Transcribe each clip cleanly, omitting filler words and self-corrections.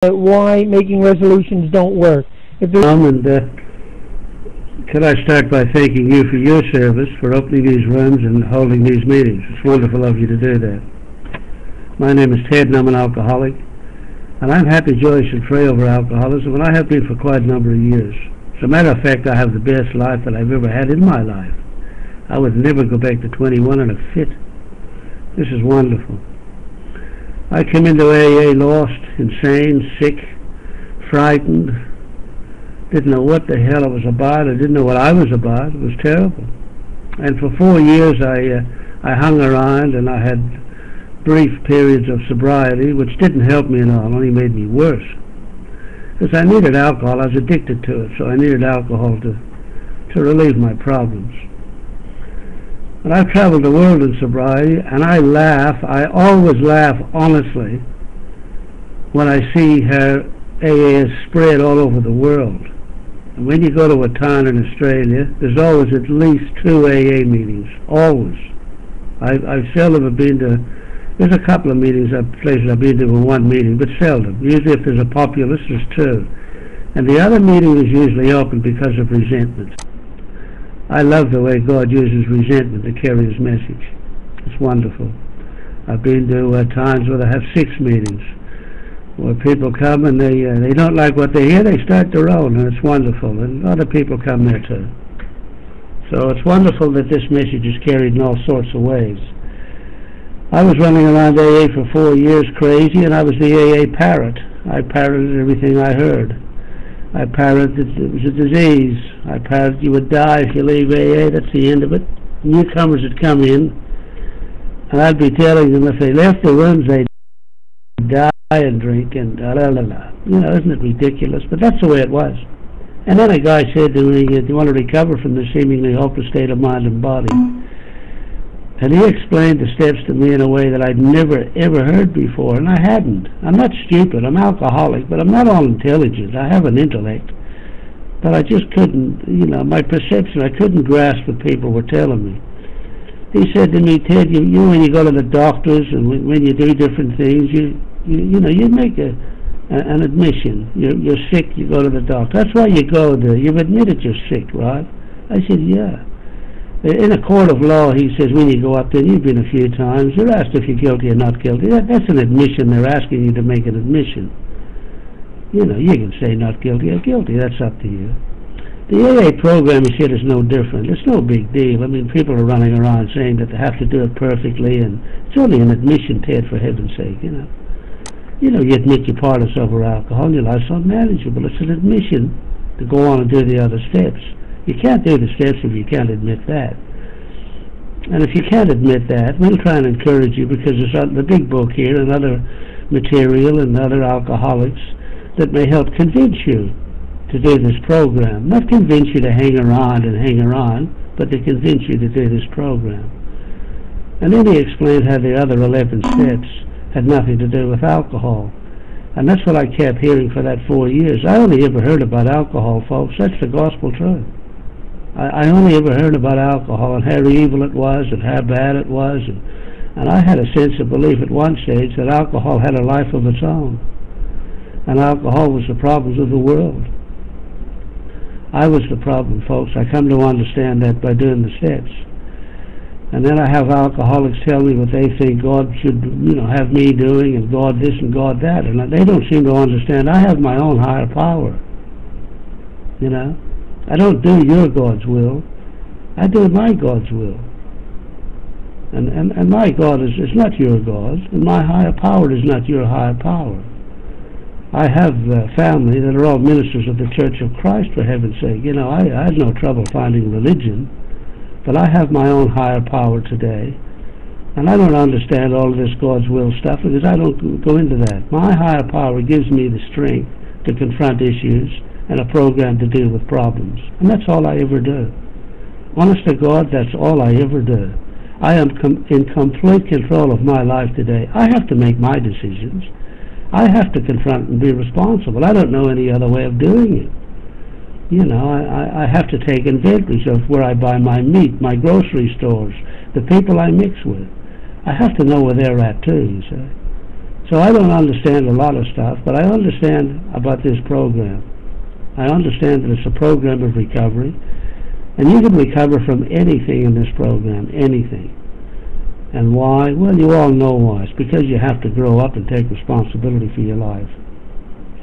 why making resolutions don't work. If there's Could I start by thanking you for your service, for opening these rooms and holding these meetings. It's wonderful of you to do that. My name is Ted and I'm an alcoholic, and I'm happy, joyous, and free over alcoholism, and I have been for quite a number of years. As a matter of fact, I have the best life that I've ever had in my life. I would never go back to 21 in a fit. This is wonderful. I came into AA lost, insane, sick, frightened, didn't know what the hell it was about. I didn't know what I was about. It was terrible. And for 4 years I hung around, and I had brief periods of sobriety, which didn't help me at all, only made me worse. Because I needed alcohol. I was addicted to it, so I needed alcohol to relieve my problems. But I've traveled the world in sobriety, and I laugh. I always laugh honestly when I see how AA is spread all over the world. And when you go to a town in Australia, there's always at least 2 AA meetings. Always. I've seldom been to. There's a couple of meetings, places I've been to with 1 meeting, but seldom. Usually if there's a populace, there's 2. And the other meeting is usually open because of resentment. I love the way God uses resentment to carry His message. It's wonderful. I've been to times where they have 6 meetings, where people come and they don't like what they hear, they start their own, and it's wonderful. And other people come there too. So it's wonderful that this message is carried in all sorts of ways. I was running around AA for 4 years crazy, and I was the AA parrot. I parroted everything I heard. I parroted it was a disease. I parroted you would die if you leave AA, that's the end of it. Newcomers would come in, and I'd be telling them if they left the rooms they'd die and drink and la. You know, isn't it ridiculous? But that's the way it was. And then a guy said to me, do you want to recover from this seemingly hopeless state of mind and body? And he explained the steps to me in a way that I'd never, ever heard before, and I hadn't. I'm not stupid, I'm alcoholic, but I'm not all intelligent. I have an intellect. But I just couldn't, my perception, I couldn't grasp what people were telling me. He said to me, Ted, you when you go to the doctors and when you do different things, you make an admission. You're sick, you go to the doctor. That's why you go there. You've admitted you're sick, right? I said, yeah. In a court of law, he says, when you go up there, you've been a few times, you're asked if you're guilty or not guilty. That's an admission. They're asking you to make an admission. You can say not guilty or guilty. That's up to you. The AA program, he said, is no different. It's no big deal. I mean, people are running around saying that they have to do it perfectly, and it's only an admission, Ted, for heaven's sake, You admit your part of sober alcohol, and your life's unmanageable. It's an admission to go on and do the other steps. You can't do the steps if you can't admit that. And if you can't admit that, we'll try and encourage you, because there's the big book here and other material and other alcoholics that may help convince you to do this program. Not convince you to hang around, but to convince you to do this program. And then he explained how the other 11 steps had nothing to do with alcohol. And that's what I kept hearing for that 4 years. I only ever heard about alcohol, folks. That's the gospel truth. I only ever heard about alcohol and how evil it was and how bad it was. And I had a sense of belief at one stage that alcohol had a life of its own. And alcohol was the problems of the world. I was the problem, folks. I come to understand that by doing the steps. And then I have alcoholics tell me what they think God should, have me doing, and God this and God that. And they don't seem to understand. I have my own higher power. I don't do your God's will. I do my God's will. And my God is not your God, and my higher power is not your higher power. I have family that are all ministers of the Church of Christ, for heaven's sake. I had no trouble finding religion, but I have my own higher power today. And I don't understand all of this God's will stuff, because I don't go into that. My higher power gives me the strength to confront issues and a program to deal with problems. And that's all I ever do. Honest to God, that's all I ever do. I am in complete control of my life today. I have to make my decisions. I have to confront and be responsible. I don't know any other way of doing it. I have to take inventories of where I buy my meat, my grocery stores, the people I mix with. I have to know where they're at too, you see. So I don't understand a lot of stuff, but I understand about this program. I understand that it's a program of recovery, and you can recover from anything in this program, anything. And why? Well, you all know why. It's because you have to grow up and take responsibility for your life.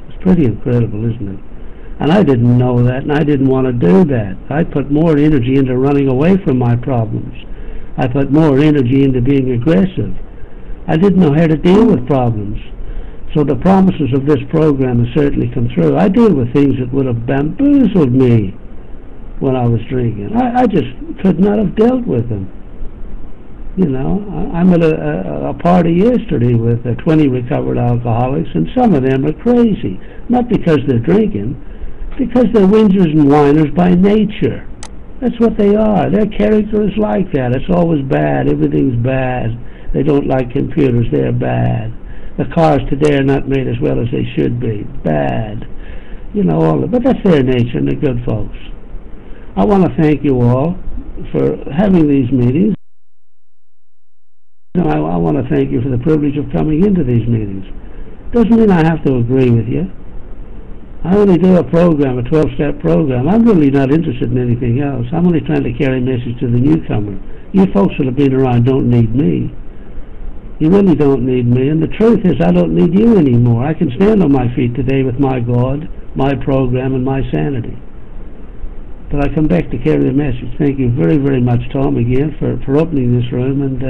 It's pretty incredible, isn't it? And I didn't know that, and I didn't want to do that. I put more energy into running away from my problems. I put more energy into being aggressive. I didn't know how to deal with problems. So the promises of this program have certainly come through. I deal with things that would have bamboozled me when I was drinking. I just could not have dealt with them. You know, I'm at a party yesterday with 20 recovered alcoholics, and some of them are crazy. Not because they're drinking, because they're whingers and whiners by nature. That's what they are. Their character is like that. It's always bad. Everything's bad. They don't like computers. They're bad. The cars today are not made as well as they should be. Bad. You know, all of, but that's their nature, and they're good folks. I want to thank you all for having these meetings. I want to thank you for the privilege of coming into these meetings. Doesn't mean I have to agree with you. I only do a program, a 12-step program. I'm really not interested in anything else. I'm only trying to carry a message to the newcomer. You folks that have been around don't need me. You really don't need me. And the truth is, I don't need you anymore. I can stand on my feet today with my God, my program, and my sanity. But I come back to carry the message. Thank you very, very much, Tom, again, for opening this room, and